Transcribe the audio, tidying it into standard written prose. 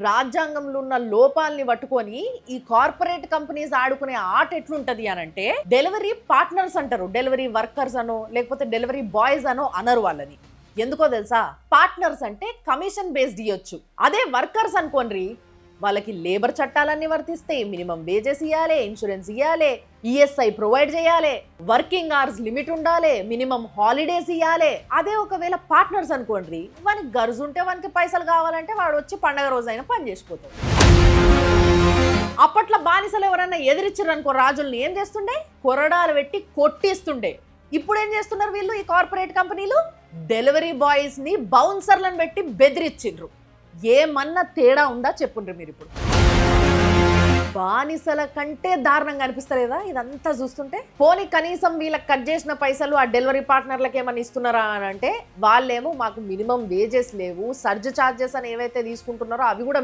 రాజ్యాంగంలో ఉన్న లోపాలని పట్టుకొని ఈ కార్పొరేట్ కంపెనీస్ ఆడుకునే ఆట ఎట్లుంటది అనంటే డెలివరీ పార్ట్నర్స్ అంటారు. డెలివరీ వర్కర్స్ అనో లేకపోతే డెలివరీ బాయ్స్ అనో అనరు వాళ్ళని. ఎందుకో తెలుసా? పార్ట్నర్స్ అంటే కమిషన్ బేస్డ్ ఇవ్వచ్చు. అదే వర్కర్స్ అనుకోండి, వాళ్ళకి లేబర్ చట్టాలన్నీ వర్తిస్తాయి. మినిమం వేజెస్ ఇవ్వాలి, ఇన్సూరెన్స్ ఇవ్వాలి, ఈఎస్ఐ ప్రొవైడ్ చేయాలి, వర్కింగ్ అవర్స్ లిమిట్ ఉండాలి, మినిమం హాలిడేస్ ఇవ్వాలి. అదే ఒకవేళ పార్ట్నర్స్ అనుకోండి, వానికి గర్జు ఉంటే వానికి పైసలు కావాలంటే వాడు వచ్చి పండగ రోజైనా పని చేసిపోతాడు. అప్పట్లో బానిసలు ఎవరన్నా ఎదిరించారు అనుకో, రాజుల్ని ఏం చేస్తుండే? కొరడాలు పెట్టి కొట్టిస్తుండే. ఇప్పుడు ఏం చేస్తున్నారు వీళ్ళు, ఈ కార్పొరేట్ కంపెనీలు? డెలివరీ బాయ్స్ ని బౌన్సర్లను పెట్టి బెదిరించిండ్రు. ఏమన్నా తేడా ఉందా చెప్పుండ్రు మీరు. ఇప్పుడు బానిసల కంటే దారుణంగా అనిపిస్తలేదా ఇదంతా చూస్తుంటే? పోనీ కనీసం వీళ్ళకి కట్ చేసిన పైసలు ఆ డెలివరీ పార్ట్నర్లకు ఏమన్నా ఇస్తున్నారా అని అంటే వాళ్ళేమో మాకు మినిమం వేజెస్ లేవు, సర్జ్ ఛార్జెస్ అని ఏవైతే తీసుకుంటున్నారో అవి కూడా